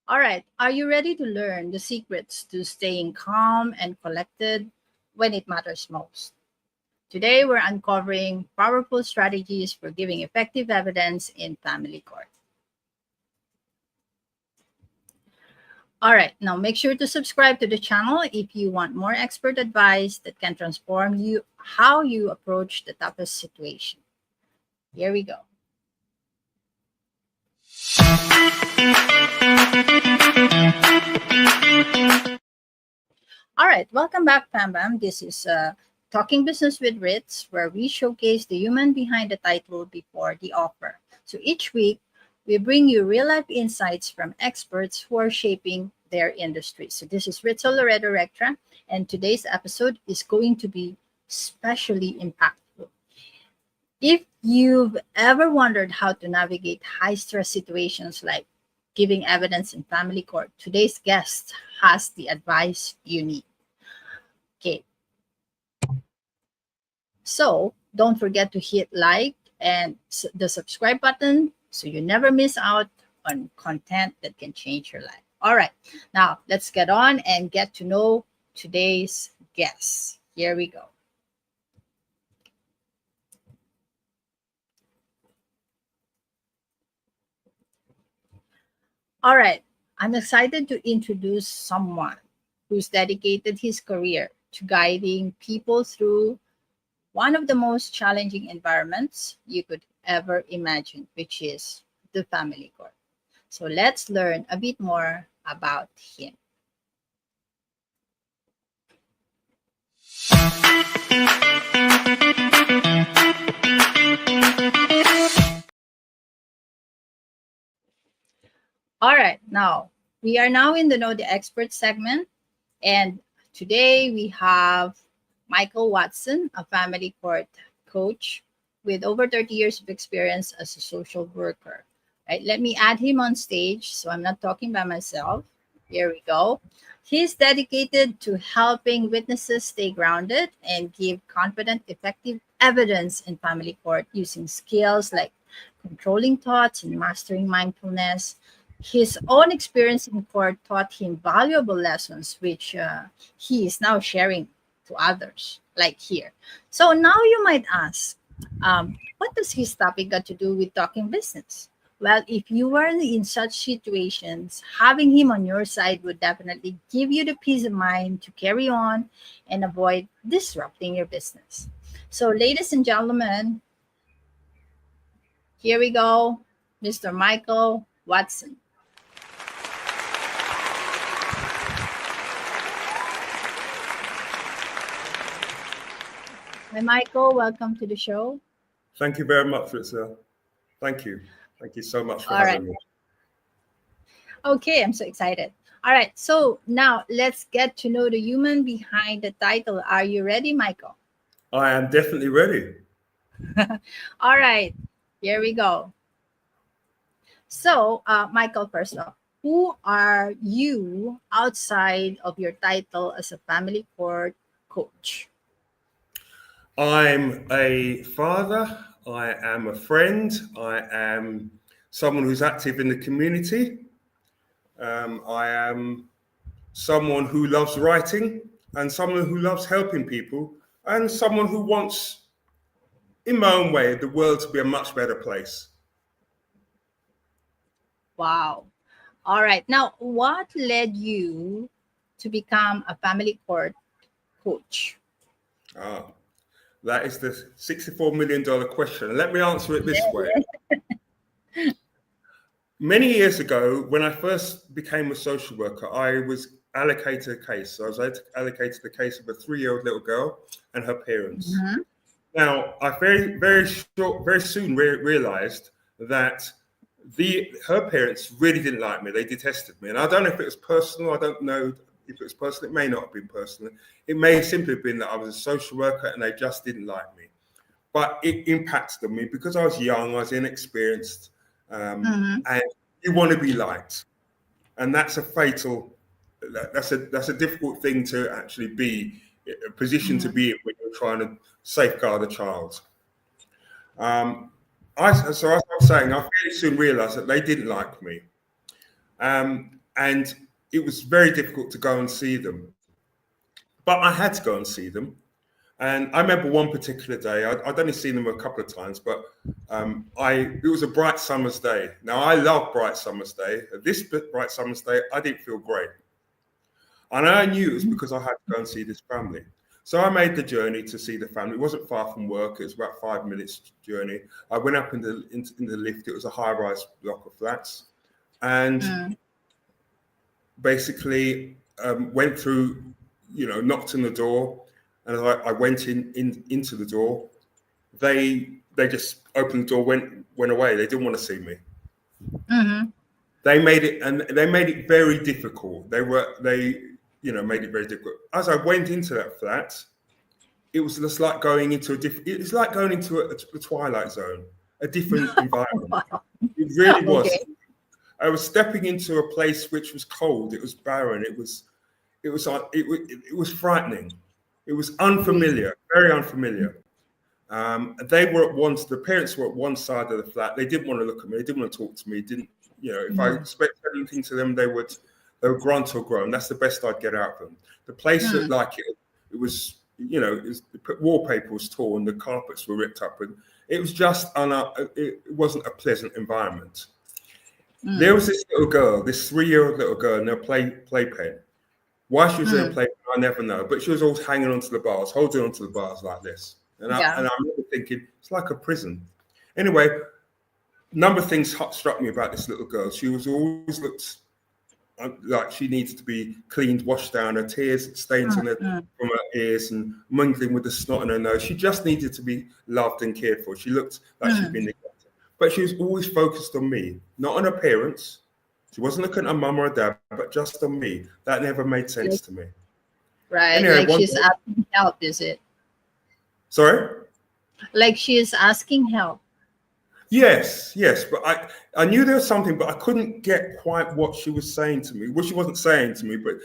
All right, are you ready to learn the secrets to staying calm and collected when it matters most? Today, we're uncovering powerful strategies for giving effective evidence in family court. All right, now make sure to subscribe to the channel if you want more expert advice that can transform you how you approach the toughest situation. Here we go. All right, welcome back, Pam Bam. This is Talking Business with Ritz, where we showcase the human behind the title before the offer. So each week, we bring you real life insights from experts who are shaping their industry. So this is Ritzel Rectra, and today's episode is going to be especially impactful. If you've ever wondered how to navigate high stress situations like giving evidence in family court, today's guest has the advice you need. Okay, so don't forget to hit like and the subscribe button so you never miss out on content that can change your life. All right, now let's get on and get to know today's guest. Here we go. All right, I'm excited to introduce someone who's dedicated his career to guiding people through one of the most challenging environments you could ever imagine, which is the family court. So let's learn a bit more about him. All right, now we are now in the Know the Expert segment, and today we have Michael Watson, a family court coach with over 30 years of experience as a social worker. Right, let me add him on stage so I'm not talking by myself. Here we go. He's dedicated to helping witnesses stay grounded and give confident, effective evidence in family court using skills like controlling thoughts and mastering mindfulness. His own experience in court taught him valuable lessons, which he is now sharing to others, like here. So now you might ask, what does his topic got to do with talking business? Well, if you were in such situations, having him on your side would definitely give you the peace of mind to carry on and avoid disrupting your business. So, ladies and gentlemen, here we go, Mr. Michael Watson. Hi, Michael. Welcome to the show. Thank you very much, Ritzel. Thank you. Thank you so much for All having right. me. Okay, I'm so excited. All right, so now let's get to know the human behind the title. Are you ready, Michael? I am definitely ready. All right, here we go. So, Michael, first off, who are you outside of your title as a family court coach? I'm a father. I am a friend. I am someone who's active in the community. I am someone who loves writing and someone who loves helping people and someone who wants, in my own way, the world to be a much better place. Wow. All right, now what led you to become a family court coach? Ah, that is the $64 million question. Let me answer it this way. Many years ago, when I first became a social worker, I was allocated a case. So I was allocated the case of a 3-year-old little girl and her parents. Mm-hmm. Now, I very soon realized that her parents really didn't like me. They detested me. And I don't know if it was personal. I don't know if it was personal. It may not have been personal. It may simply have been that I was a social worker and they just didn't like me. But it impacted on me because I was young, I was inexperienced. Mm-hmm. And you want to be liked, and that's a difficult thing to actually be a position to Mm-hmm. be in when you're trying to safeguard a child. As I was saying, I fairly soon realised that they didn't like me. and it was very difficult to go and see them. But I had to go and see them. And I remember one particular day, I'd only seen them a couple of times, but it was a bright summer's day. Now, I love bright summer's day. This bright summer's day, I didn't feel great. And I knew it was because I had to go and see this family. So I made the journey to see the family. It wasn't far from work. It was about 5 minutes journey. I went up in the lift. It was a high-rise block of flats. And basically went through, knocked on the door. And as I went into the door, they just opened the door, went away. They didn't want to see me. Mm-hmm. They made it very difficult. They made it very difficult. As I went into that flat, it was just like going into a twilight zone, a different environment. Wow. It really was. Okay. I was stepping into a place which was cold. It was barren. It was frightening. It was unfamiliar, very unfamiliar. The parents were at one side of the flat. They didn't want to look at me. They didn't want to talk to me. If I expected anything to them, they would grunt or groan. That's the best I'd get out of them. The place looked like it was, the wallpaper was torn, the carpets were ripped up, and it was just it wasn't a pleasant environment. There was this little girl, this 3-year-old little girl in her playpen. Why she was in a playpen, I never know. But she was always hanging onto the bars, holding onto the bars like this. And I remember thinking, it's like a prison. Anyway, a number of things struck me about this little girl. She was always looked like she needed to be cleaned, washed down, her tears, stains from her ears and mingling with the snot in her nose. She just needed to be loved and cared for. She looked like she'd been neglected. But she was always focused on me, not on her parents. She wasn't looking at her mum or her dad, but just on me. That never made sense to me. Right. Anyway, like she's asking help, is it? Sorry? Like she is asking help. Yes. But I knew there was something, but I couldn't get quite what she was saying to me. Well, she wasn't saying to me, but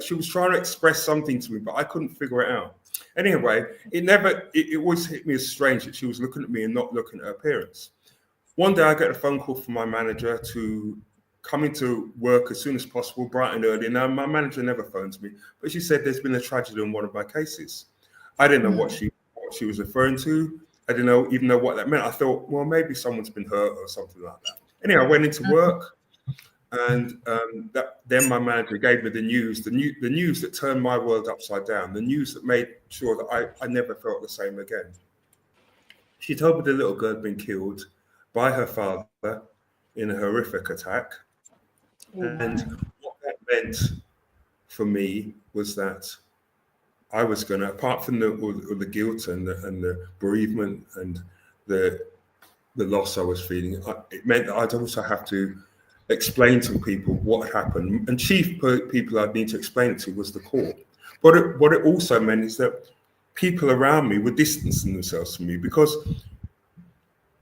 she was trying to express something to me, but I couldn't figure it out. Anyway, it always hit me as strange that she was looking at me and not looking at her parents. One day I get a phone call from my manager to come into work as soon as possible, bright and early. Now, my manager never phones me, but she said there's been a tragedy in one of my cases. I didn't know what she was referring to. I didn't even know what that meant. I thought, well, maybe someone's been hurt or something like that. Anyway, I went into work, and then my manager gave me the news that turned my world upside down, the news that made sure that I never felt the same again. She told me the little girl had been killed by her father in a horrific attack. And what that meant for me was that I was going to, apart from the guilt and the bereavement and the loss I was feeling, it meant that I'd also have to explain to people what happened. And chief people I'd need to explain it to was the court. What it also meant is that people around me were distancing themselves from me, because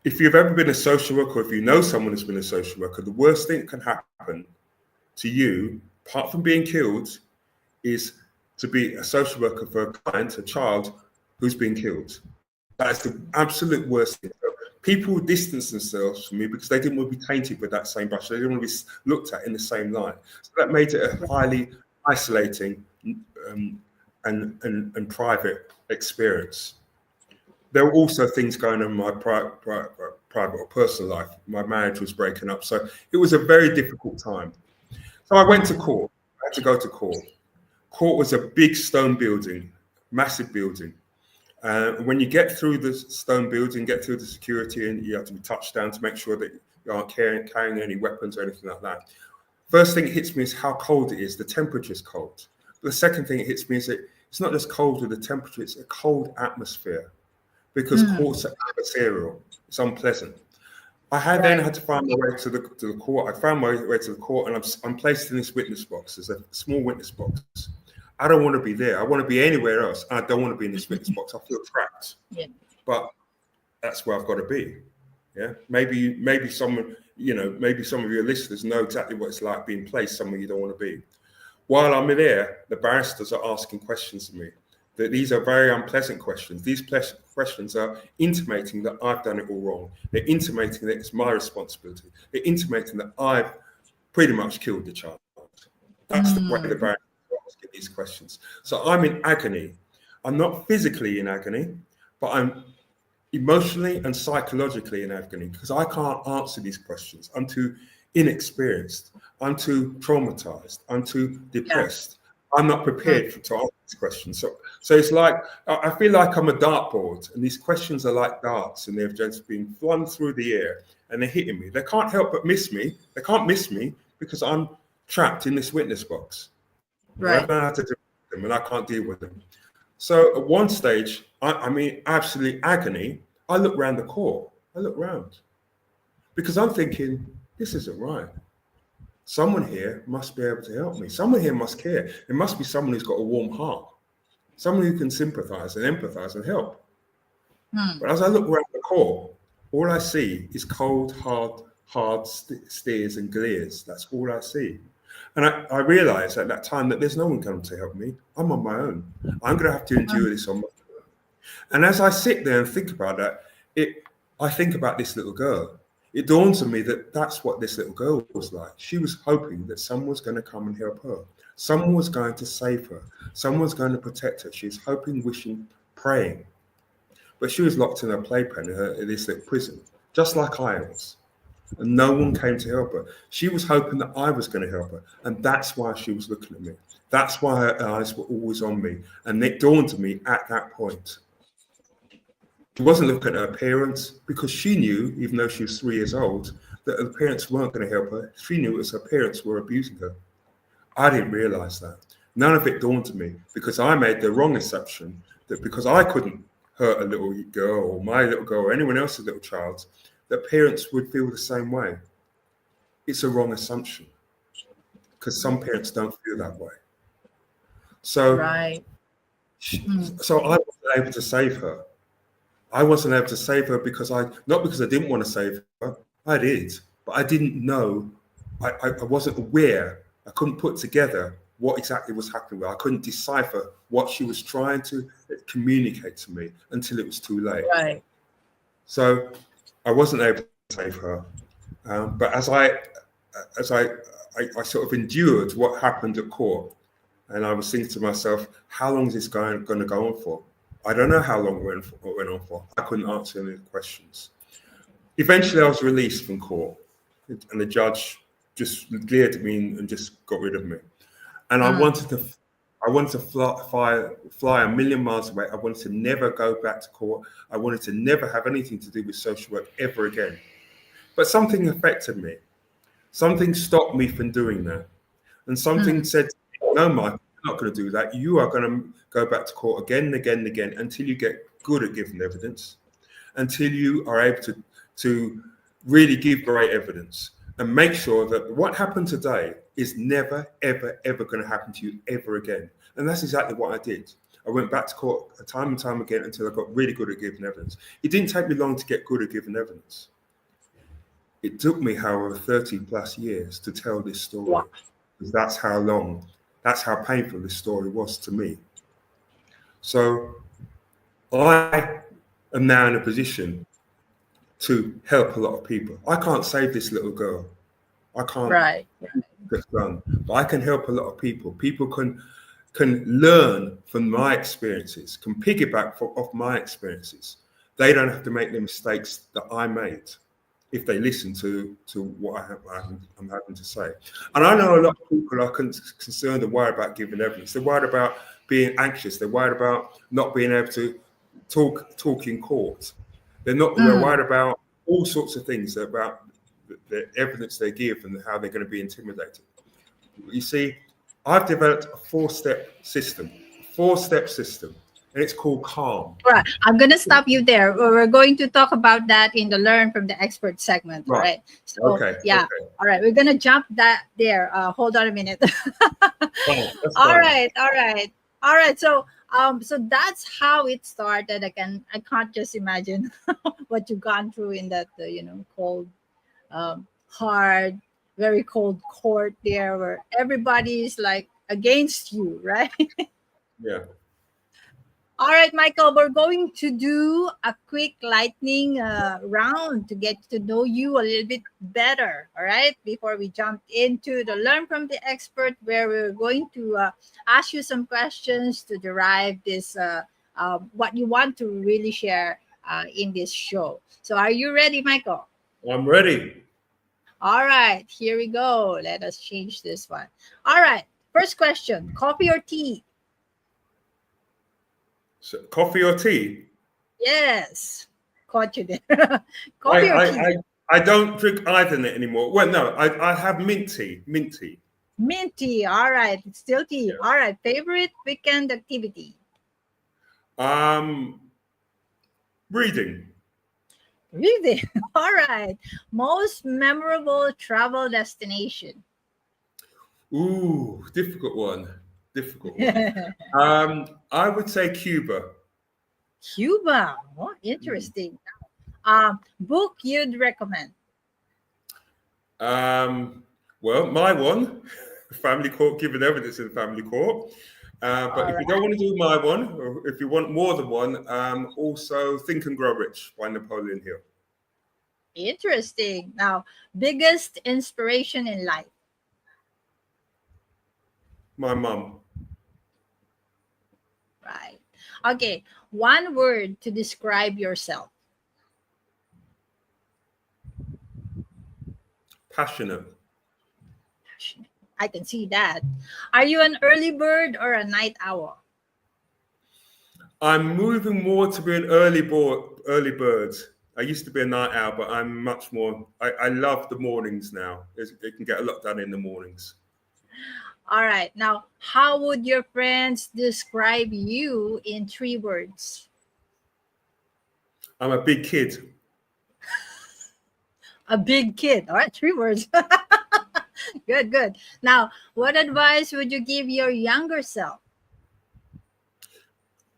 if you've ever been a social worker, or if you know someone who's been a social worker, the worst thing that can happen to you, apart from being killed, is to be a social worker for a client, a child who's been killed. That's the absolute worst thing. So people would distance themselves from me because they didn't want to be tainted with that same brush. They didn't want to be looked at in the same light. So that made it a highly isolating and private experience. There were also things going on in my private or personal life. My marriage was breaking up. So it was a very difficult time. So I went to court. I had to go to court. Court was a big stone building, massive building. When you get through the stone building, get through the security, and you have to be touched down to make sure that you aren't carrying any weapons or anything like that. First thing that hits me is how cold it is. The temperature is cold. But the second thing that hits me is that it's not just cold with the temperature, it's a cold atmosphere, because courts are adversarial. It's unpleasant. Then had to find my way to the court. I found my way to the court, and I'm placed in this witness box. There's a small witness box. I don't want to be there. I want to be anywhere else. I don't want to be in this witness box. I feel trapped. Yeah. But that's where I've got to be. Yeah. Maybe someone, maybe some of your listeners know exactly what it's like being placed somewhere you don't want to be. While I'm there, the barristers are asking questions of me. That these are very unpleasant questions. These questions are intimating that I've done it all wrong. They're intimating that it's my responsibility. They're intimating that I've pretty much killed the child. That's the way the barrier is asking these questions. So I'm in agony. I'm not physically in agony, but I'm emotionally and psychologically in agony because I can't answer these questions. I'm too inexperienced. I'm too traumatized. I'm too depressed. I'm not prepared to answer these questions. So it's like, I feel like I'm a dartboard and these questions are like darts and they've just been flung through the air and they're hitting me. They can't help but miss me. They can't miss me because I'm trapped in this witness box. I don't know how to deal with them and I can't deal with them. So at one stage, I mean, absolute agony, I look around the court. I look around because I'm thinking, this isn't right. Someone here must be able to help me. Someone here must care. There must be someone who's got a warm heart, someone who can sympathize and empathize and help. But as I look around the court, all I see is cold, hard stares and glares. That's all I see. And I realized at that time that there's no one coming to help me. I'm on my own. I'm going to have to endure this on my own. And as I sit there and think about that, I think about this little girl. It dawns on me that that's what this little girl was like. She was hoping that someone was going to come and help her. Someone was going to save her. Someone was going to protect her. She was hoping, wishing, praying. But she was locked in her playpen in this little prison, just like I was. And no one came to help her. She was hoping that I was going to help her. And that's why she was looking at me. That's why her eyes were always on me. And it dawned on me at that point. She wasn't looking at her parents because she knew, even though she was 3 years old, that her parents weren't going to help her. She knew it was her parents were abusing her. I didn't realize that. None of it dawned on me because I made the wrong assumption that because I couldn't hurt a little girl or my little girl or anyone else's little child, that parents would feel the same way. It's a wrong assumption because some parents don't feel that way. So, so I wasn't able to save her. I wasn't able to save her because not because I didn't want to save her, I did, but I didn't know, I wasn't aware, I couldn't put together what exactly was happening. I couldn't decipher what she was trying to communicate to me until it was too late. So I wasn't able to save her, but as I sort of endured what happened at court, and I was thinking to myself, how long is this going to go on for? I don't know how long it went on for. I couldn't answer any of the questions. Eventually, I was released from court, and the judge just glared at me and just got rid of me. And I wanted to fly a million miles away. I wanted to never go back to court. I wanted to never have anything to do with social work ever again. But something affected me. Something stopped me from doing that. And something said, no, Michael, you're not going to do that. You are going to go back to court again and again and again until you get good at giving evidence, until you are able to really give great evidence and make sure that what happened today is never, ever, ever going to happen to you ever again. And that's exactly what I did. I went back to court time and time again until I got really good at giving evidence. It didn't take me long to get good at giving evidence. It took me, however, 30 plus years to tell this story. Because that's how painful this story was to me. So I am now in a position to help a lot of people. I can't save this little girl. I can't get done, but I can help a lot of people. People can learn from my experiences, can piggyback off my experiences. They don't have to make the mistakes that I made if they listen to what I'm having to say. And I know a lot of people are concerned and worried about giving evidence. They're worried about being anxious. They're worried about not being able to talk in court. They're worried about all sorts of things about the evidence they give and how they're going to be intimidated. You see, I've developed a four-step system, and it's called CALM. Right. I'm going to stop you there. We're going to talk about that in the Learn from the Expert segment, right? So, All right. We're going to jump that there. Hold on a minute. All right. So, so that's how it started. Again, I can't just imagine what you've gone through in that, cold, hard, very cold court there, where everybody is like against you, right? Yeah. All right, Michael, we're going to do a quick lightning round to get to know you a little bit better. All right, before we jump into the Learn from the Expert, where we're going to ask you some questions to derive this what you want to really share in this show. So, are you ready, Michael? I'm ready. All right, here we go. Let us change this one. All right, first question: coffee or tea? So, coffee or tea? Yes, caught you there. I, Coffee or I, tea? I, I don't drink either anymore. Well, no, I have mint tea. Mint tea. Mint tea. All right, it's still tea. All right, favorite weekend activity? Um, Reading. Reading. All right, most memorable travel destination? Ooh, difficult one. Difficult one. I would say Cuba. Cuba. Oh, Mm. interesting. Book you'd recommend? Um, well, my one, family court, giving evidence in family court. But All if right, you don't want to do my one, or if you want more than one, also Think and Grow Rich by Napoleon Hill. interesting. Now, biggest inspiration in life? My mum. Right. Okay, one word to describe yourself. Passionate. I can see that. Are you an early bird or a night owl? I'm moving more to be an early bird. I used to be a night owl, but I'm much more. I love the mornings now. It can get a lot done in the mornings. All right. Now, how would your friends describe you in 3 words? I'm a big kid. A big kid. All right, 3 words. Good, good. Now, what advice would you give your younger self?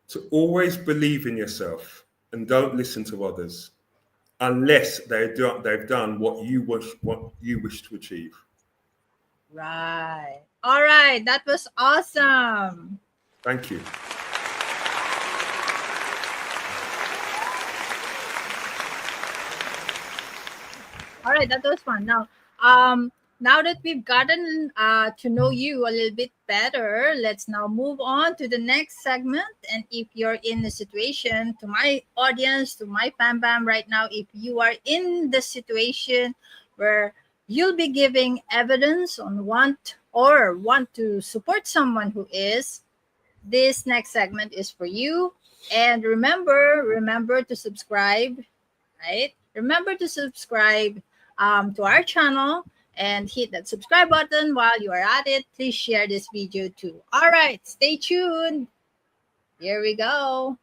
To always believe in yourself and don't listen to others unless they've done what you wish to achieve. Right. All right. That was awesome. Thank you. All right, that was fun. Now that we've gotten to know you a little bit better, let's now move on to the next segment. And if you're in the situation, to my audience, to my fam bam right now, if you are in the situation where you'll be giving evidence on want to support someone who is, this next segment is for you. And remember to subscribe, right? Remember to subscribe to our channel and hit that subscribe button. While you are at it, please share this video too. All right, stay tuned. Here we go.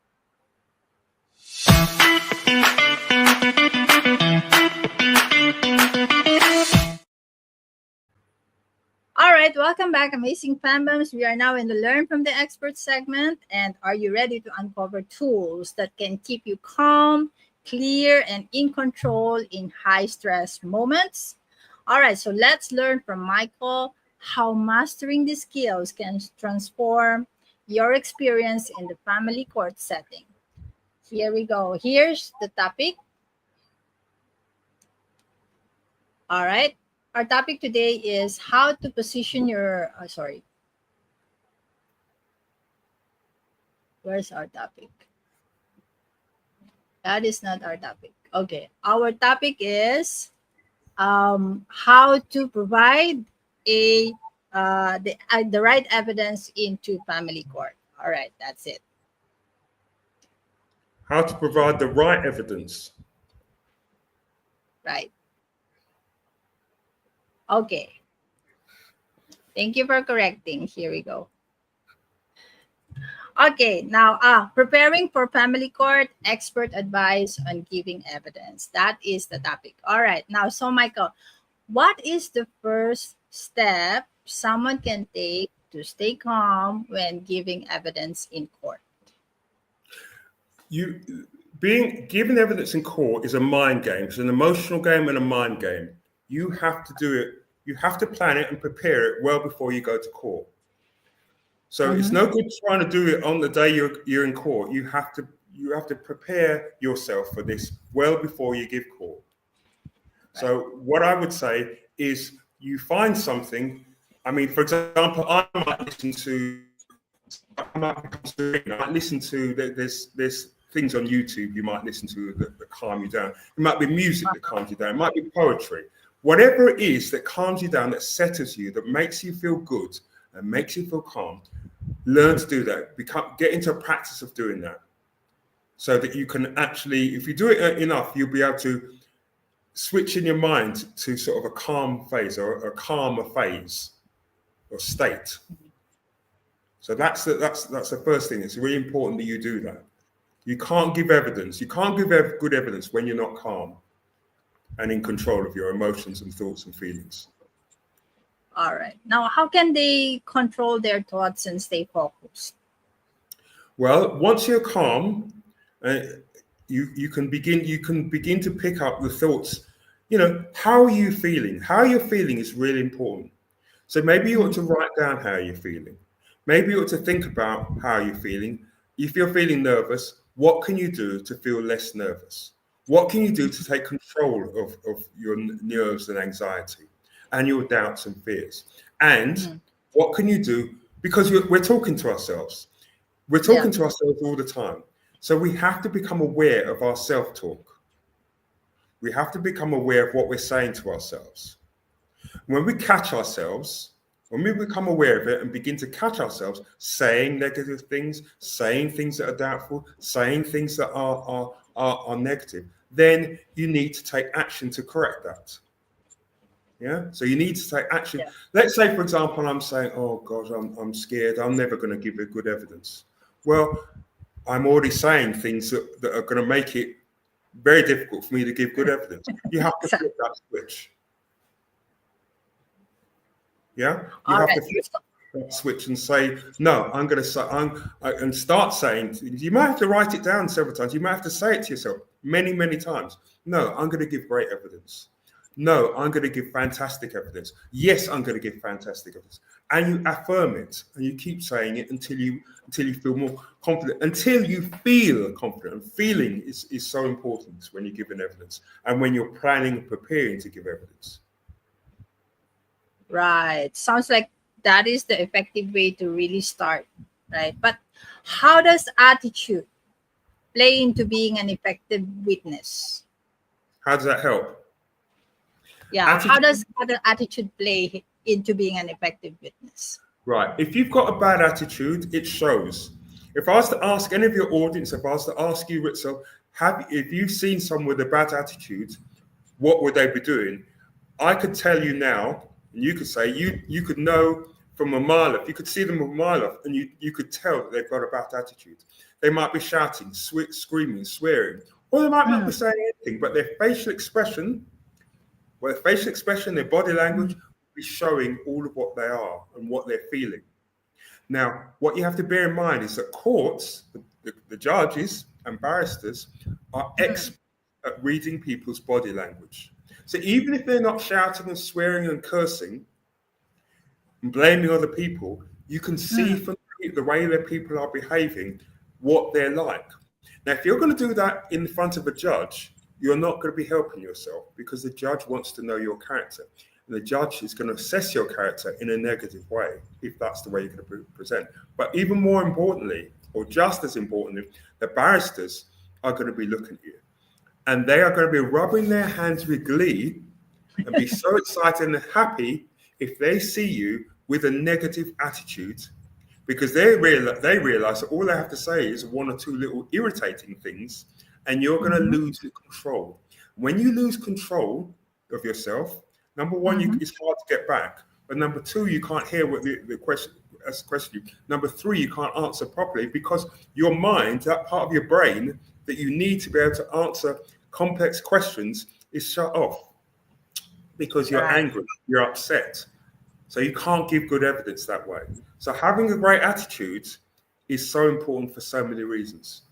All right, welcome back, amazing fanboms. We are now in the Learn from the Expert segment. And are you ready to uncover tools that can keep you calm, clear, and in control in high stress moments? All right, so let's learn from Michael how mastering these skills can transform your experience in the family court setting. Here we go. Here's the topic. All right. Our topic today is how to position your. Sorry. Where's our topic? That is not our topic. Okay. Our topic is how to provide the right evidence into family court. All right. That's it. How to provide the right evidence. Right. Okay. Thank you for correcting. Here we go. Okay, now preparing for family court, expert advice on giving evidence. That is the topic. All right. Now, so Michael, what is the first step someone can take to stay calm when giving evidence in court? You being given evidence in court is a mind game. It's an emotional game and a mind game. You have to do it. You have to plan it and prepare it well before you go to court. So it's no good trying to do it on the day you're in court. You have to prepare yourself for this well before you give court. So what I would say is you find something. I mean, for example, I might listen to there's things on YouTube you might listen to that calm you down. It might be music that calms you down. It might be poetry. Whatever it is that calms you down, that settles you, that makes you feel good and makes you feel calm, learn to do that. Get into a practice of doing that, so that you can actually, if you do it enough, you'll be able to switch in your mind to sort of a calm phase or a calmer phase or state. So that's the first thing. It's really important that you do that. You can't give evidence. You can't give good evidence when you're not calm and in control of your emotions and thoughts and feelings. All right. Now, how can they control their thoughts and stay focused? Well, once you're calm, you can begin to pick up the thoughts. How are you feeling? How you're feeling is really important. So maybe you ought to write down how you're feeling. Maybe you ought to think about how you're feeling. If you're feeling nervous, what can you do to feel less nervous? What can you do to take control of your nerves and anxiety and your doubts and fears? And what can you do? Because we're talking to ourselves. We're talking to ourselves all the time. So we have to become aware of our self-talk. We have to become aware of what we're saying to ourselves. When we catch ourselves, when we become aware of it and begin to catch ourselves saying negative things, saying things that are doubtful, saying things that are negative, then you need to take action to correct that. Yeah. So you need to take action. Yeah. Let's say, for example, I'm saying, oh God, I'm scared. I'm never going to give it good evidence. Well, I'm already saying things that are going to make it very difficult for me to give good evidence. You have to flip that switch. Yeah, you have to flip that switch and say, no, I'm going to say, and start saying things. You might have to write it down several times. You might have to say it to yourself many, many times. No, I'm going to give great evidence. No, I'm going to give fantastic evidence. Yes, I'm going to give fantastic evidence. And you affirm it and you keep saying it until you feel more confident, until you feel confident. And feeling is so important when you're giving evidence and when you're planning and preparing to give evidence. Right. Sounds like that is the effective way to really start, right? But how does attitude play into being an effective witness? How does that help? Yeah. How does attitude play into being an effective witness? Right. If you've got a bad attitude, it shows. If I was to ask any of your audience, if I was to ask you, Ritzel, if you've seen someone with a bad attitude, what would they be doing? I could tell you now, and you could say, you could know from a mile off, you could see them a mile off, and you could tell that they've got a bad attitude. They might be shouting, screaming, swearing, or they might not be saying anything, but their facial expression, their body language, will be showing all of what they are and what they're feeling. Now, what you have to bear in mind is that courts, the judges and barristers, are experts at reading people's body language. So even if they're not shouting and swearing and cursing and blaming other people, you can see from the way that people are behaving what they're like. Now, if you're going to do that in front of a judge, you're not going to be helping yourself because the judge wants to know your character. And the judge is going to assess your character in a negative way, if that's the way you're going to present. But even more importantly, or just as importantly, the barristers are going to be looking at you. And they are going to be rubbing their hands with glee and be so excited and happy if they see you with a negative attitude, because they realize that all they have to say is one or two little irritating things, and you're going to lose the control. When you lose control of yourself, number one, it's hard to get back. But number two, you can't hear what the question. Number three, you can't answer properly because your mind, that part of your brain that you need to be able to answer complex questions, is shut off because you're angry, you're upset. So you can't give good evidence that way. So having a great attitude is so important for so many reasons.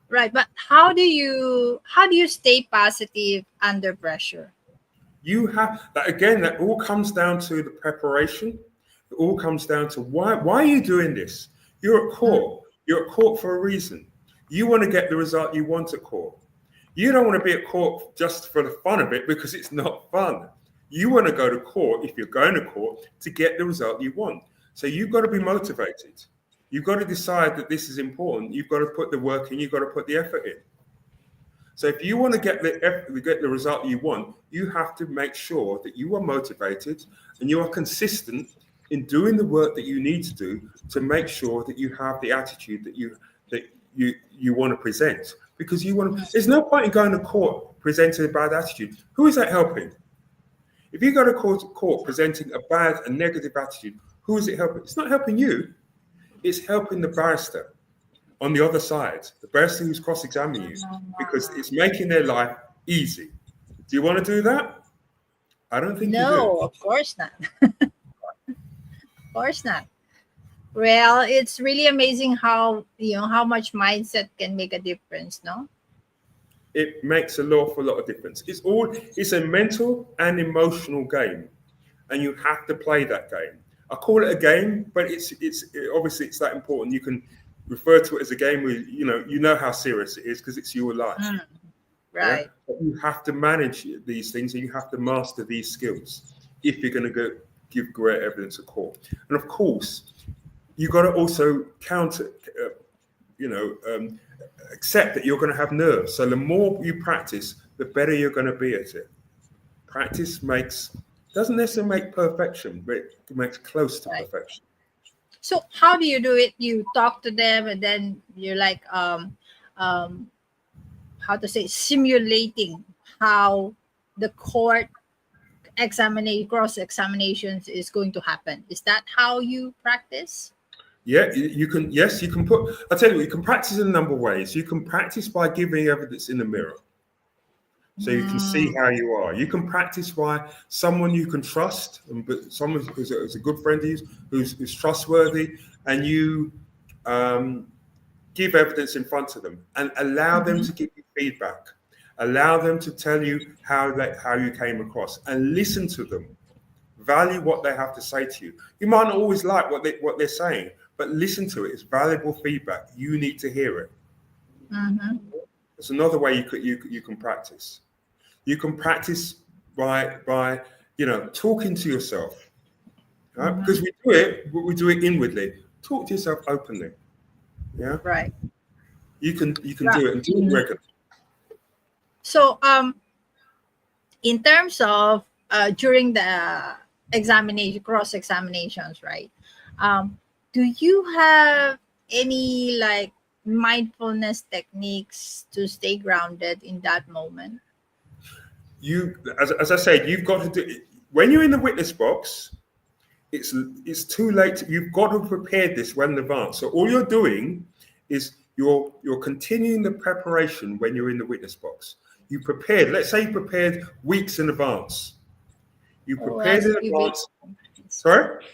Right, but how do you stay positive under pressure? You have that again. That all comes down to the preparation. It all comes down to why are you doing this? You're at court. You're at court for a reason. You want to get the result you want at court. You don't want to be at court just for the fun of it, because it's not fun. You want to go to court, if you're going to court, to get the result you want. So you've got to be motivated. You've got to decide that this is important. You've got to put the work in. You've got to put the effort in. So if you want to get the result you want, you have to make sure that you are motivated and you are consistent in doing the work that you need to do to make sure that you have the attitude that you want to present. Because there's no point in going to court presenting a bad attitude. Who is that helping? If you go to court presenting a bad and negative attitude, who is it helping? It's not helping you. It's helping the barrister on the other side, the barrister who's cross-examining you, because it's making their life easy. Do you want to do that? I don't think you do. No, of course not. Of course not. Well, it's really amazing how much mindset can make a difference, no? It makes an awful lot of difference. It's a mental and emotional game, and you have to play that game. I call it a game, but it's obviously it's that important. You can refer to it as a game where you know how serious it is because it's your life. Right. Yeah? But you have to manage these things, and you have to master these skills if you're going to give great evidence at court. And of course, you've got to also accept that you're going to have nerves. So the more you practice, the better you're going to be at it. Practice doesn't necessarily make perfection, but it makes close to perfection. So how do you do it? You talk to them, and then you're like, simulating how the court cross examinations is going to happen. Is that how you practice? Yeah, you can. Yes, you can put. I tell you, you can practice in a number of ways. You can practice by giving evidence in the mirror, so you can see how you are. You can practice by someone you can trust, but someone who's a good friend of yours, who's trustworthy, and you give evidence in front of them and allow them to give you feedback. Allow them to tell you how you came across, and listen to them. Value what they have to say to you. You might not always like what they're saying, but listen to it. It's valuable feedback. You need to hear it. It's another way you can practice. You can practice by talking to yourself, right? Because we do it inwardly. Talk to yourself openly. Yeah. Right. You can do it and do it regularly. So in terms of during the cross examinations, right? Do you have any like mindfulness techniques to stay grounded in that moment? As I said, you've got to do it. When you're in the witness box, it's too late. You've got to prepare this well in advance. So all you're doing is you're continuing the preparation when you're in the witness box. You prepared. Let's say you prepared weeks in advance. You prepared in advance. Sorry?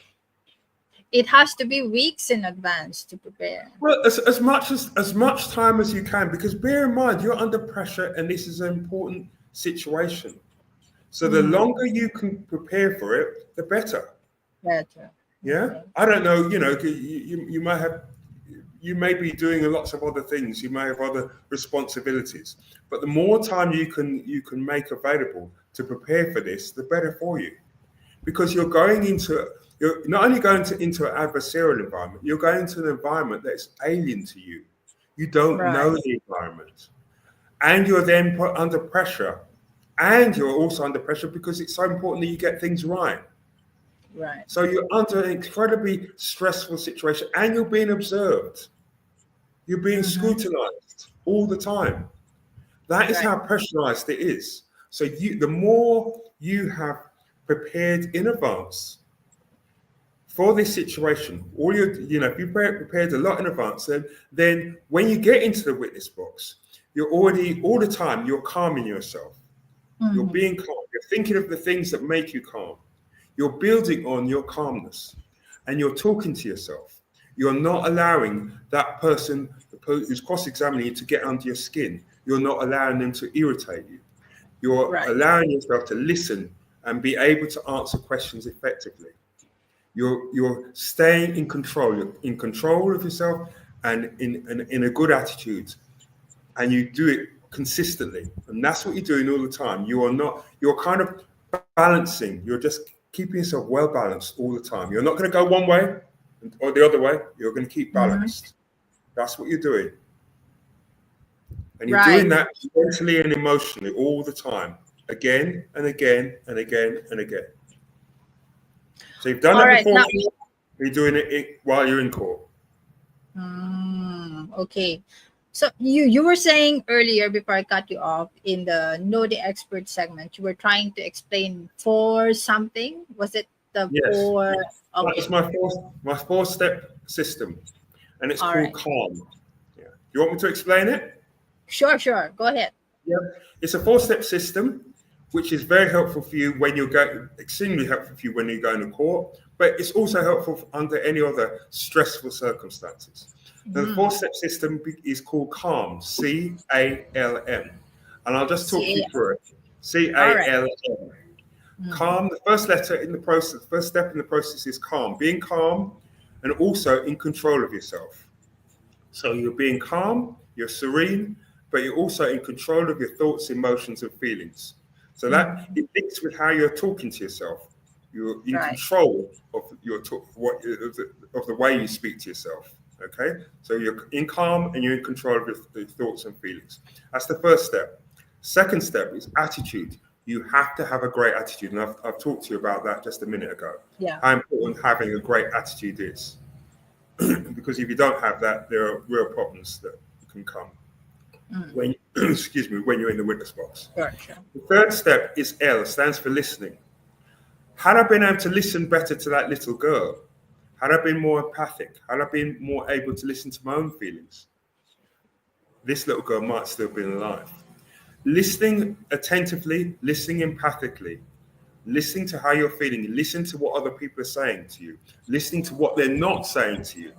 It has to be weeks in advance to prepare. Well, as much time as you can, because bear in mind you're under pressure and this is an important situation. So the longer you can prepare for it, the better. Better. Yeah. Okay. I don't know. You may be doing lots of other things. You may have other responsibilities, but the more time you can make available to prepare for this, the better for you, because you're not only going into an adversarial environment, you're going into an environment that's alien to you. You don't know the environment, and you're then put under pressure, and you're also under pressure because it's so important that you get things right. Right. So you're under an incredibly stressful situation, and you're being observed. You're being scrutinized all the time. That is how pressurized it is. So the more you have prepared in advance for this situation, if you prepared a lot in advance, then when you get into the witness box, you're already all the time you're calming yourself. You're being calm. You're thinking of the things that make you calm. You're building on your calmness, and you're talking to yourself. You're not allowing that person who's cross-examining you to get under your skin. You're not allowing them to irritate you. You're allowing yourself to listen and be able to answer questions effectively. You're staying in control. You're in control of yourself and in a good attitude, and you do it consistently. And that's what you're doing all the time. You're kind of balancing. You're just keeping yourself well balanced all the time. You're not going to go one way or the other way. You're going to keep balanced. That's what you're doing. And you're doing that mentally and emotionally all the time, again and again and again and again. So you've done it before. Now, you're doing it while you're in court. Okay. So you were saying earlier, before I cut you off, in the Know the Expert segment, you were trying to explain for something. Was it the four? Okay. That's my four-step system, and it's called Calm. Yeah. Do you want me to explain it? Sure. Go ahead. Yeah. It's a four-step system, which is very helpful for you when you're going, extremely helpful for you when you're going to court, but it's also helpful under any other stressful circumstances. The four-step system is called CALM, C-A-L-M. And I'll just talk you through it. C-A-L-M. Calm, the first letter in the process, the first step in the process is calm. Being calm and also in control of yourself. So you're being calm, you're serene, but you're also in control of your thoughts, emotions, and feelings. So that it links with how you're talking to yourself. You're in control of your of the way you speak to yourself. Okay, so you're in calm and you're in control of your thoughts and feelings. That's the first step. Second step is attitude. You have to have a great attitude, and I've talked to you about that just a minute ago. Yeah. How important having a great attitude is, because if you don't have that, there are real problems that can come when when you're in the witness box. Sure. The third step is L, stands for listening. Had I been able to listen better to that little girl, had I been more empathic, had I been more able to listen to my own feelings, this little girl might still be alive. Listening attentively, listening empathically, listening to how you're feeling, listening to what other people are saying to you, listening to what they're not saying to you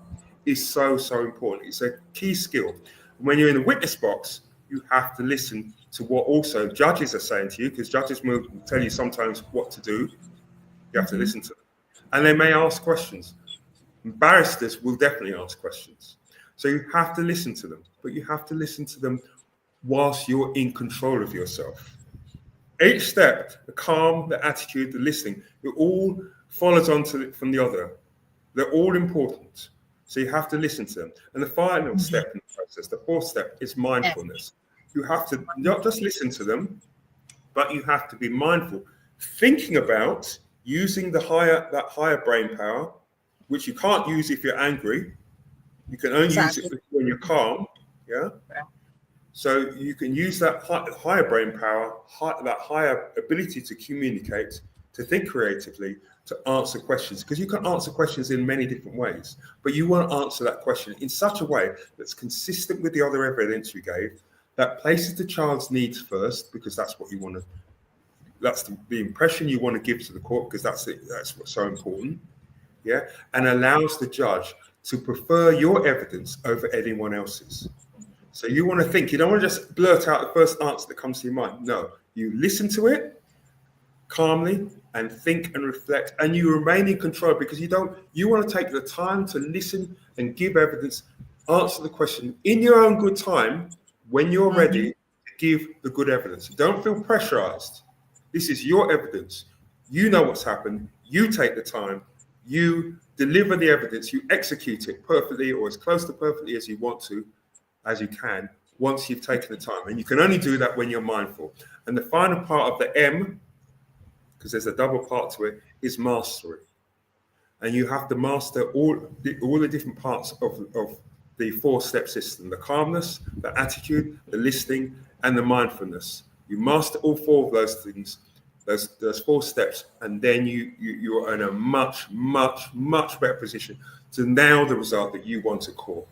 is so important. It's a key skill. When you're in the witness box, you have to listen to what also judges are saying to you, because judges will tell you sometimes what to do. You have to listen to them. And they may ask questions. Barristers will definitely ask questions. So you have to listen to them, but you have to listen to them whilst you're in control of yourself. Each step, the calm, the attitude, the listening, it all follows on from the other. They're all important. So you have to listen to them. And the final step in the process, the fourth step, is mindfulness. You have to not just listen to them, but you have to be mindful, thinking about using that higher brain power, which you can't use if you're angry. You can only use it when you're calm. Yeah. So you can use that higher brain power, that higher ability to communicate, to think creatively, to answer questions, because you can answer questions in many different ways, but you want to answer that question in such a way that's consistent with the other evidence you gave, that places the child's needs first, because that's what you want to, that's the impression you want to give to the court, because that's what's so important, yeah, and allows the judge to prefer your evidence over anyone else's. So you want to think, you don't want to just blurt out the first answer that comes to your mind. No, you listen to it calmly and think and reflect, and you remain in control, because you want to take the time to listen and give evidence, answer the question in your own good time when you're ready to give the good evidence. Don't feel pressurized. This is your evidence. You know what's happened. You take the time. You deliver the evidence. You execute it perfectly, or as close to perfectly as you want to, as you can, once you've taken the time. And you can only do that when you're mindful. And the final part of the M, because there's a double part to it, is mastery. And you have to master all the different parts of the four-step system: the calmness, the attitude, the listening, and the mindfulness. You master all four of those things, those four steps, and then you're in a much better position to nail the result that you want to call,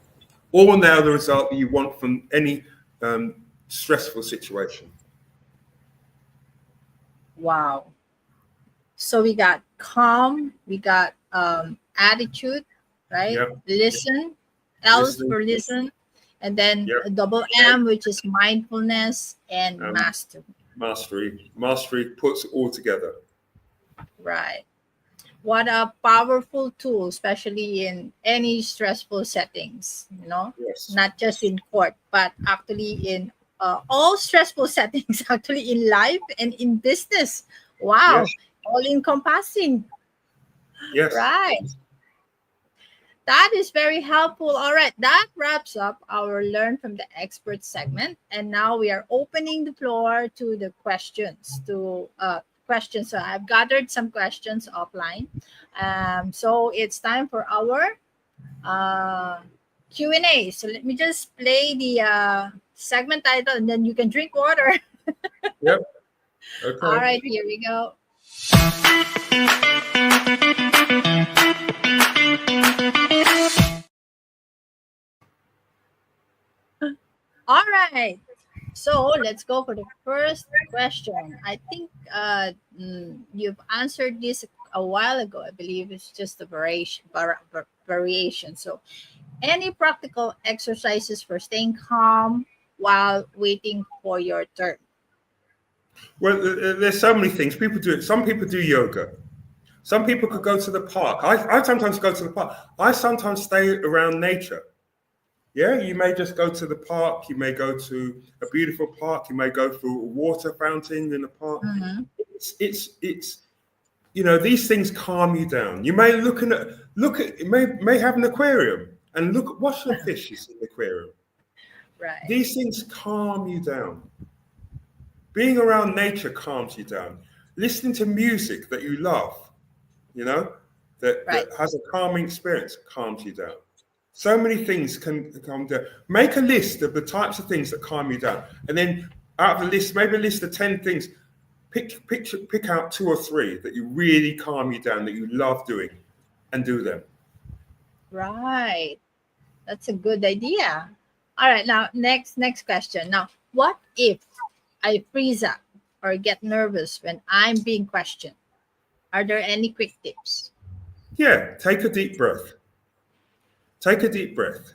or nail the result that you want from any stressful situation. Wow. So we got calm, we got attitude, right? Yep. Listen, L for listen, and then a double M, which is mindfulness, and mastery. Mastery puts it all together. Right. what a powerful tool, especially in any stressful settings, Yes. not just in court, but actually in all stressful settings, actually in life and in business. Yes. Wow, all encompassing. Yes. Right. That is very helpful. All right, that wraps up our Learn from the Expert segment. And now we are opening the floor to the questions. So I've gathered some questions offline. So it's time for our Q&A. So let me just play the segment title, and then you can drink water. Yep. All Okay. right, here we go. All right. So let's go for the first question. I think you've answered this a while ago. I believe it's just a variation. So, any practical exercises for staying calm while waiting for your turn? Well, there's so many things. People do it. Some people do yoga. Some people could go to the park. I sometimes go to the park. I sometimes stay around nature. Yeah, you may just go to the park. You may go to a beautiful park. You may go through a water fountain in the park. Mm-hmm. It's these things calm you down. You may may have an aquarium and watch the fishes in the aquarium. Right. These things calm you down. Being around nature calms you down. Listening to music that you love, that Right. has a calming experience calms you down. So many things can calm down. Make a list of the types of things that calm you down. And then out of the list, maybe a list of 10 things, pick out 2 or 3 that you really calm you down, that you love doing, and do them. Right. That's a good idea. All right. Now, next question. Now, what if I freeze up or get nervous when I'm being questioned? Are there any quick tips? Yeah, take a deep breath. Take a deep breath.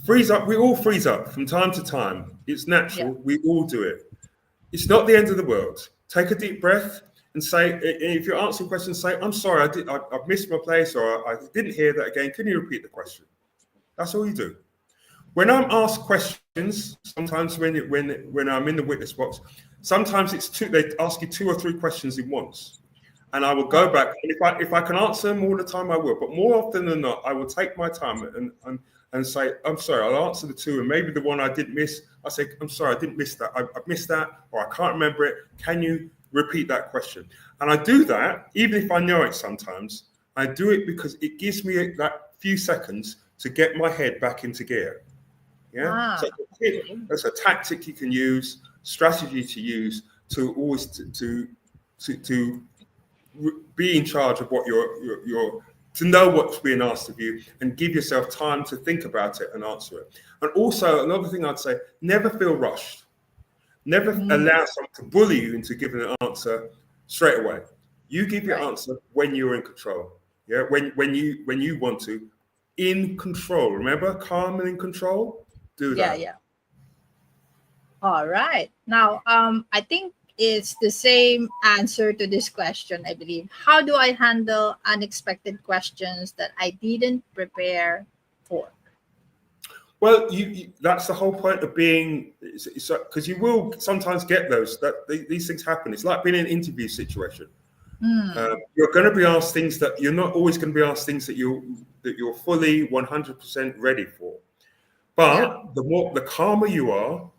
Freeze up. We all freeze up from time to time. It's Yeah. natural. We all do it. It's not the end of the world. Take a deep breath and say, if you're answering questions, say, I'm sorry, I've missed my place, or I didn't hear that again. Can you repeat the question? That's all you do. When I'm asked questions, sometimes when I'm in the witness box, sometimes they ask you 2 or 3 questions in once. And I will go Oh, back. And if I can answer them all the time, I will. But more often than not, I will take my time and say, I'm sorry, I'll answer the 2. And maybe the one I did miss, I say, I'm sorry, I didn't miss that. I've missed that, or I can't remember it. Can you repeat that question? And I do that, even if I know it sometimes. I do it because it gives me that few seconds to get my head back into gear. Yeah. So okay. that's a tactic you can use, strategy to use to always to be in charge of what you're to know what's being asked of you and give yourself time to think about it and answer it. And also another thing I'd say, never feel rushed. Never Mm, allow someone to bully you into giving an answer straight away. You give your right. answer when you're in control. Yeah, when you want to, in control. Remember, calm and in control. Do Yeah, that. yeah. All right. Now, I think it's the same answer to this question, I believe. How do I handle unexpected questions that I didn't prepare for? Well, that's the whole point of being, because you will sometimes get these things happen. It's like being in an interview situation. Hmm. You're going to be asked things that you're not always going to be asked things that you're fully 100% ready for. Yeah. But the calmer you are,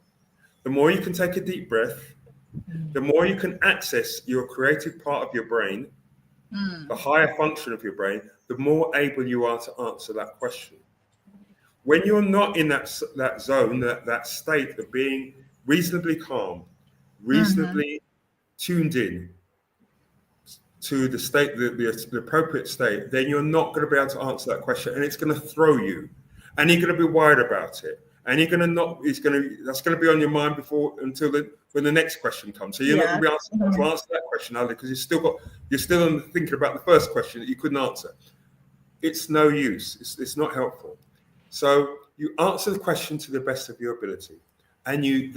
the more you can take a deep breath, the more you can access your creative part of your brain, the Hmm. higher function of your brain, the more able you are to answer that question. When you're not in that zone, that state of being reasonably calm, Mm-hmm. reasonably tuned in to the state, the appropriate state, then you're not going to be able to answer that question, and it's going to throw you, and you're going to be worried about it, and you're going to not. That's going to be on your mind when the next question comes. So you're not going Yeah. to be able to answer that question either, because you're still thinking about the first question that you couldn't answer. It's no use. It's not helpful. So you answer the question to the best of your ability, and you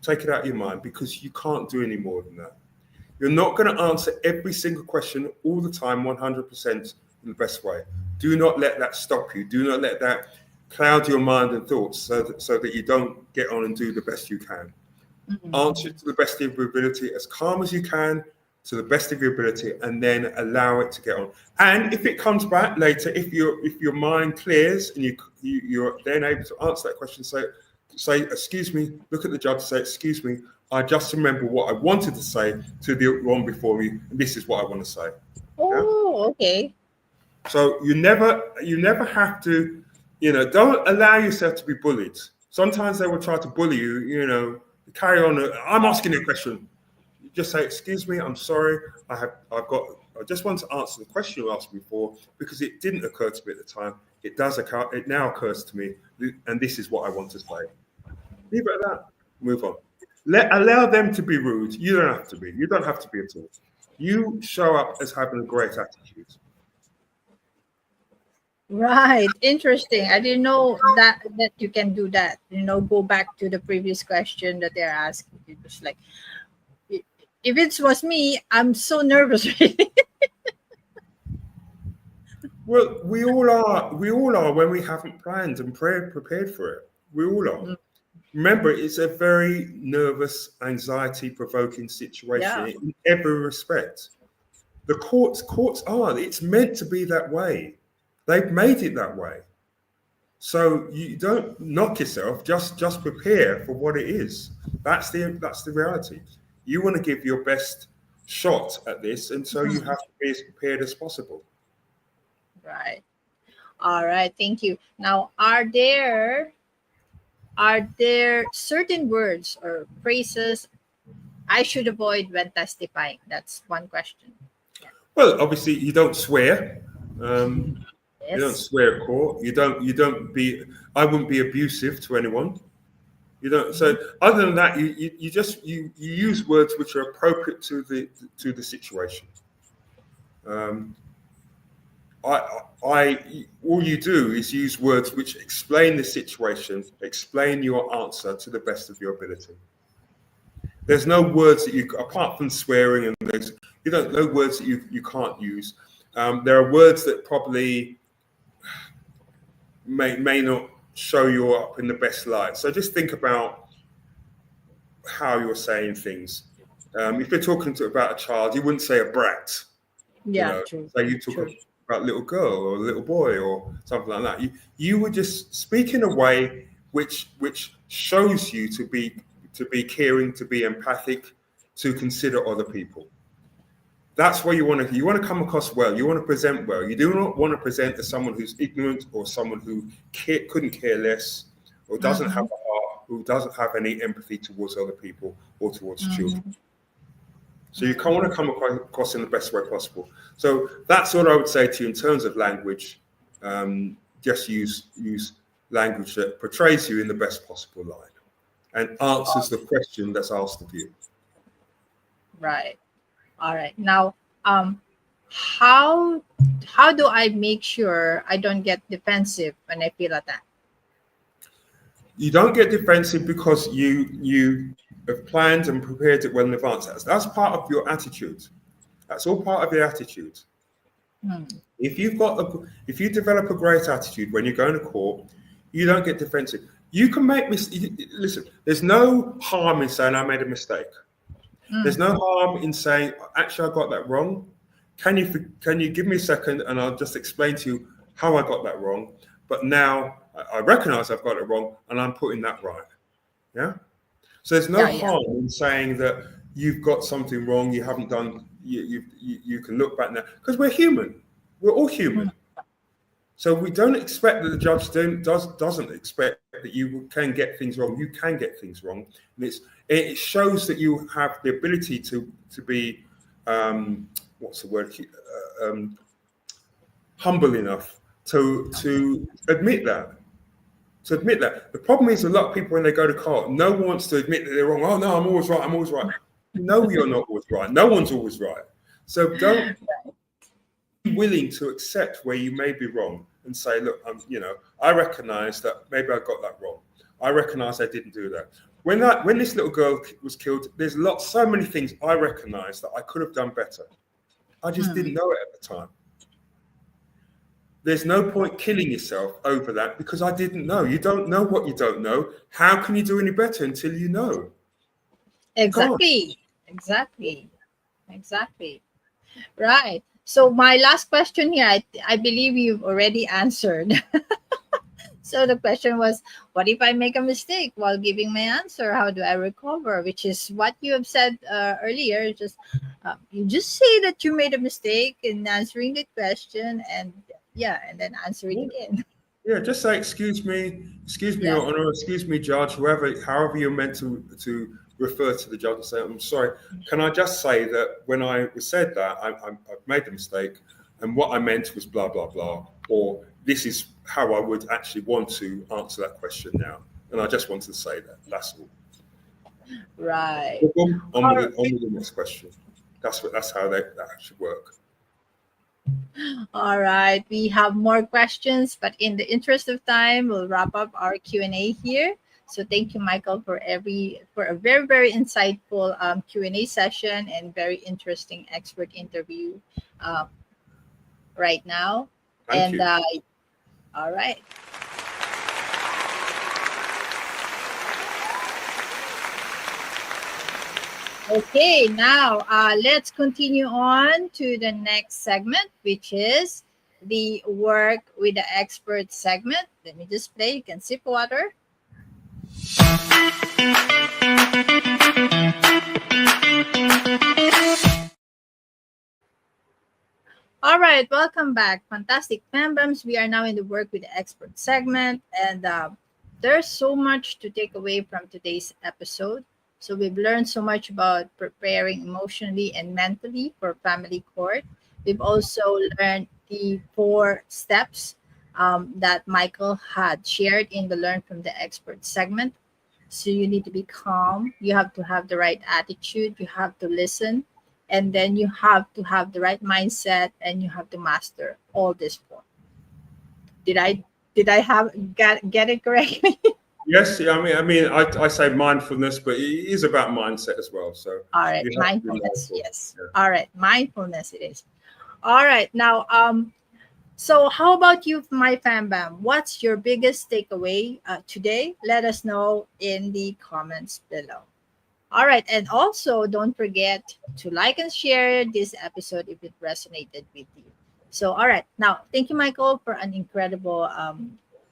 take it out of your mind, because you can't do any more than that. You're not going to answer every single question all the time, 100% in the best way. Do not let that stop you. Do not let that cloud your mind and thoughts so that you don't get on and do the best you can. Answer it to the best of your ability, as calm as you can, to the best of your ability, and then allow it to get on. And if it comes back later, if your mind clears and you're then able to answer that question, say, excuse me, look at the judge, say, excuse me, I just remember what I wanted to say to the one before me, and this is what I want to say. Oh, okay. So you never have to, don't allow yourself to be bullied. Sometimes they will try to bully you, carry on. I'm asking you a question. You just say, excuse me, I'm sorry. I just want to answer the question you asked me before because it didn't occur to me at the time. It does occur. It now occurs to me, and this is what I want to say. Leave it at that. Move on. Allow them to be rude. You don't have to be. You don't have to be at all. You show up as having a great attitude. Right. Interesting. I didn't know that you can do that. Go back to the previous question that they're asking. It was like, if it was me, I'm so nervous. Well, we all are. We all are when we haven't planned and prepared for it. We all are. Remember, it's a very nervous, anxiety-provoking situation in every respect. The courts are. It's meant to be that way. They've made it that way. So you don't knock yourself. Just prepare for what it is. That's the reality. You want to give your best shot at this, and so you have to be as prepared as possible. Right. All right. Thank you. Now, are there certain words or phrases I should avoid when testifying? That's one question. Well, obviously, you don't swear. Yes. You don't swear at court. You don't be. I wouldn't be abusive to anyone. You don't. So other than that, you just use words which are appropriate to the situation. All you do is use words which explain the situation, explain your answer to the best of your ability. There's no words that apart from swearing, and no words that you can't use. There are words that probably may not show you up in the best light. So just think about how you're saying things. If you're talking about a child, you wouldn't say a brat. Yeah, true. So you talk about a little girl or a little boy or something like that. You would just speak in a way which shows you to be caring, to be empathic, to consider other people. That's where you want to come across well. You want to present well. You do not want to present as someone who's ignorant or someone who couldn't care less or doesn't have a heart, who doesn't have any empathy towards other people or towards children. So you want to come across in the best way possible. So that's what I would say to you in terms of language. Just use language that portrays you in the best possible light and answers the question that's asked of you. Right. All right. Now, how do I make sure I don't get defensive when I feel attacked? You don't get defensive because you have planned and prepared it well in advance. That's part of your attitude. That's all part of your attitude. If you develop a great attitude when you're going to court, you don't get defensive. You can make listen. There's no harm in saying I made a mistake. There's no harm in saying, actually, I got that wrong. Can you give me a second and I'll just explain to you how I got that wrong. But now I recognize I've got it wrong and I'm putting that right. Yeah. So there's no harm in saying that you've got something wrong. You haven't done. You can look back now because we're human. We're all human. So we don't expect that the judge doesn't expect that you can get things wrong. You can get things wrong. And it shows that you have the ability to be what's the word? Humble enough to admit that. To admit that. The problem is a lot of people when they go to court, no one wants to admit that they're wrong. Oh no, I'm always right. I'm always right. No, you're not always right. No one's always right. So don't be willing to accept where you may be wrong and say, look, I recognize that maybe I got that wrong. I recognize I didn't do that. when this little girl was killed, there's so many things I recognise that I could have done better. I just didn't know it at the time. There's no point killing yourself over that because I didn't know. You don't know what you don't know. How can you do any better until you know? Exactly. Right. So my last question here, I believe you've already answered. So the question was, what if I make a mistake while giving my answer? How do I recover? Which is what you have said earlier. Just you just say that you made a mistake in answering the question, and and then answer it again. Yeah, just say excuse me, Yeah. Your Honor, excuse me, Judge, however you're meant to refer to the judge and say, I'm sorry. Can I just say that when I said that, I've made a mistake, and what I meant was blah blah blah, or this is how I would actually want to answer that question now, and I just wanted to say that. That's all. Right. On with the next question. That's how that should work. All right, we have more questions, but in the interest of time, we'll wrap up our Q&A here. So thank you, Michael, for a very, very insightful Q&A session and very interesting expert interview uh, right now. Thank you. All right. Okay, now let's continue on to the next segment, which is the work with the expert segment. Let me just play. You can sip water. All right, welcome back. Fantastic Fambams. We are now in the work with the expert segment, and there's so much to take away from today's episode. So we've learned so much about preparing emotionally and mentally for family court. We've also learned the 4 steps that Michael had shared in the Learn from the Expert segment. So you need to be calm. You have to have the right attitude. You have to listen, and then you have to have the right mindset, and you have to master all this 4. Did I get it correctly? Yes, yeah, I say mindfulness, but it is about mindset as well. So All right, mindfulness. Yes. Yeah. All right, mindfulness it is. All right, now so how about you, my fam bam? What's your biggest takeaway today? Let us know in the comments below. All right, and also don't forget to like and share this episode if it resonated with you. So, all right, now thank you, Michael, for an incredible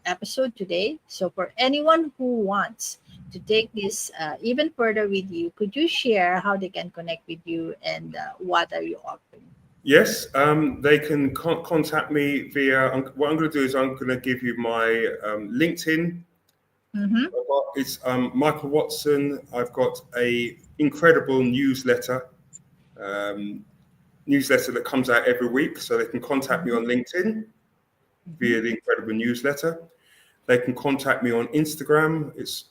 episode today. So, for anyone who wants to take this even further with you, could you share how they can connect with you and what are you offering? Yes, they can contact me via. What I'm going to do is I'm going to give you my LinkedIn. Mm-hmm. It's Michael Watson. I've got a incredible newsletter that comes out every week, so they can contact me on LinkedIn via the incredible newsletter. They can contact me on Instagram. It's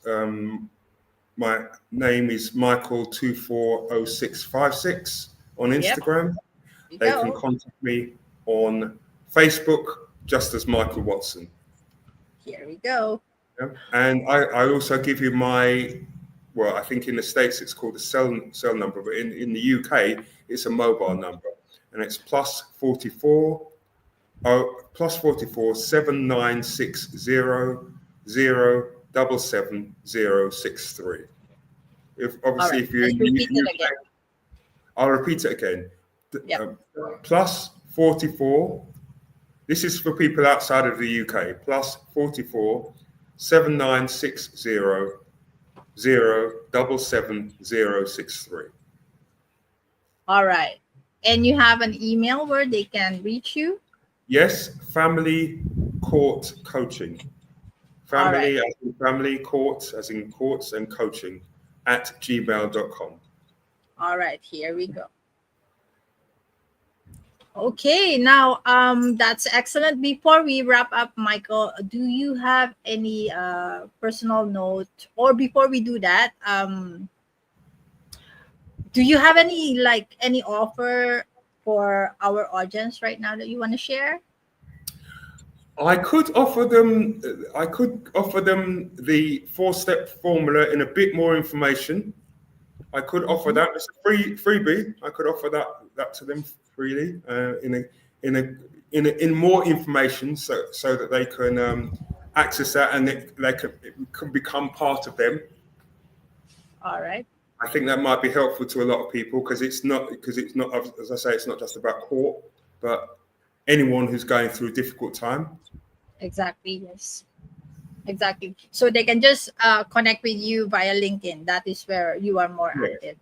my name is Michael240656 on Instagram. Yep. They can contact me on Facebook just as Michael Watson. Here we go. Yeah. And I also give you my, well, I think in the States it's called a cell number, but in the UK it's a mobile number, and it's +44 7960 077 If obviously right, if you're in the UK, I'll repeat it again. Yep. +44. This is for people outside of the UK. +44 7960 077 All right. And you have an email where they can reach you? Yes, family court coaching. Family as in family, court as in courts, and coaching @gmail.com. All right, here we go. Okay, now that's excellent. Before we wrap up, Michael, do you have any personal note, or before we do that, do you have any offer for our audience right now that you want to share? I could offer them. I could offer them the 4-step formula in a bit more information. I could offer Mhm. that. It's a freebie. I could offer that to them freely in more information, so that they can access that, and it can become part of them. All right. I think that might be helpful to a lot of people because it's not, as I say, it's not just about court, but anyone who's going through a difficult time. Exactly. Yes. Exactly. So they can just connect with you via LinkedIn. That is where you are more Yeah, active.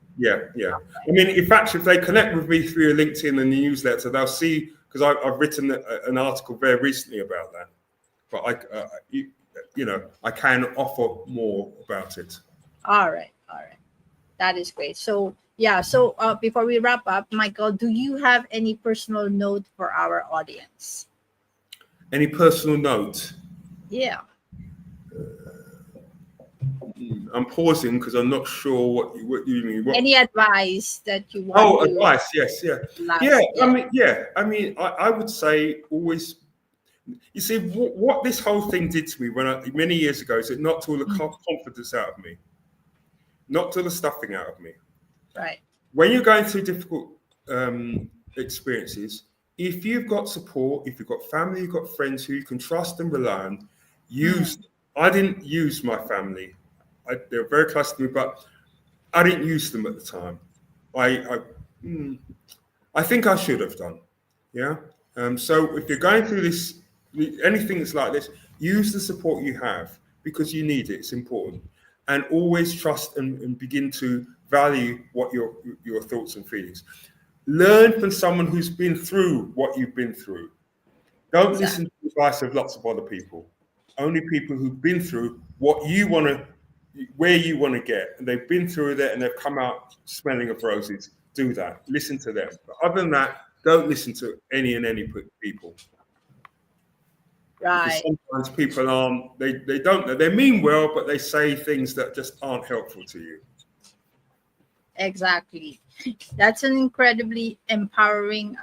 yeah. I mean, in fact, if they connect with me through LinkedIn and the newsletter, they'll see because I've written an article very recently about that. But I can offer more about it. All right. All right. That is great. So yeah. So before we wrap up, Michael, do you have any personal note for our audience? Any personal note? Yeah. I'm pausing because I'm not sure what you mean. What? Any advice that you want Oh, to advice. Yes, yeah, yeah. last? Yeah. I mean, I would say always. You see, what this whole thing did to me many years ago is it knocked all the Mm, confidence out of me, knocked all the stuffing out of me. right. When you're going through difficult experiences, if you've got support, if you've got family, you've got friends who you can trust and rely on, use. Mm, I didn't use my family. They're very close to me, but I didn't use them at the time. I, I, I think I should have done. Yeah. So if you're going through this, anything that's like this, use the support you have because you need it. It's important, and always trust and begin to value what your thoughts and feelings. Learn from someone who's been through what you've been through. Don't listen exactly. to the advice of lots of other people. Only people who've been through what you want to, where you want to get, and they've been through that and they've come out smelling of roses. Do that. Listen to them. But other than that, don't listen to any people because Right. sometimes people aren't. They don't know. They mean well, but they say things that just aren't helpful to you. Exactly. That's an incredibly empowering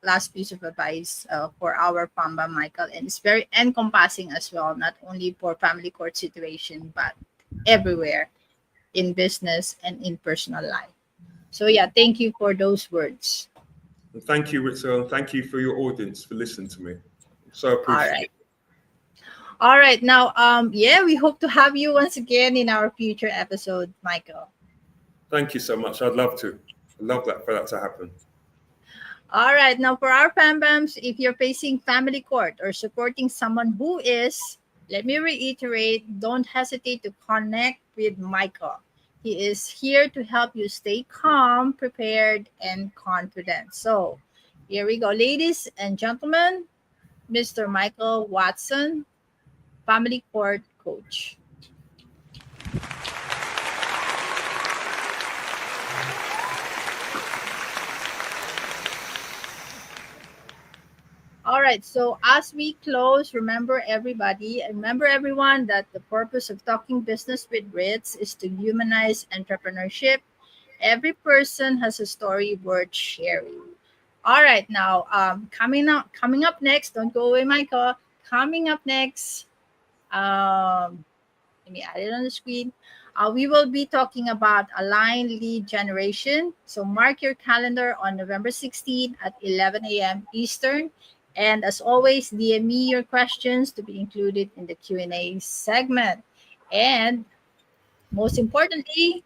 last piece of advice for our Pamba Michael, and it's very encompassing as well, not only for family court situation, but everywhere in business and in personal life. So yeah, thank you for those words. And thank you, Ritzel. And thank you for your audience for listening to me. So All appreciative. right. All right. Now, yeah, we hope to have you once again in our future episode, Michael. Thank you so much. I'd love to. I'd love that for that to happen. All right. Now, for our Bams, if you're facing family court or supporting someone who is, let me reiterate, don't hesitate to connect with Michael. He is here to help you stay calm, prepared, and confident. So, here we go, ladies and gentlemen, Mr. Michael Watson, family court coach. All right. So as we close, remember everyone that the purpose of talking business with Ritz is to humanize entrepreneurship. Every person has a story worth sharing. All right. Now, coming up next. Don't go away, Michael. Coming up next. Um, Let me add it on the screen. We will be talking about aligned lead generation. So mark your calendar on November 16th at 11 a.m. Eastern. And as always, DM me your questions to be included in the Q&A segment. And most importantly,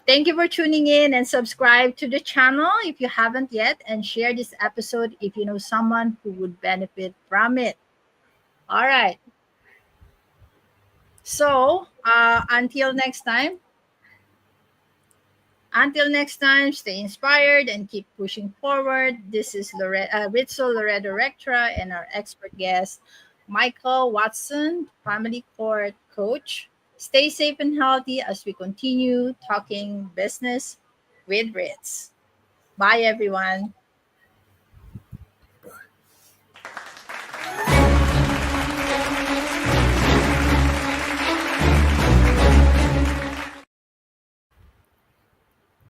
thank you for tuning in and subscribe to the channel if you haven't yet, and share this episode if you know someone who would benefit from it. All right. So until next time, stay inspired and keep pushing forward. This is Ritzel Loredo Rectra and our expert guest, Michael Watson, family court coach. Stay safe and healthy as we continue talking business with Ritz. Bye, everyone.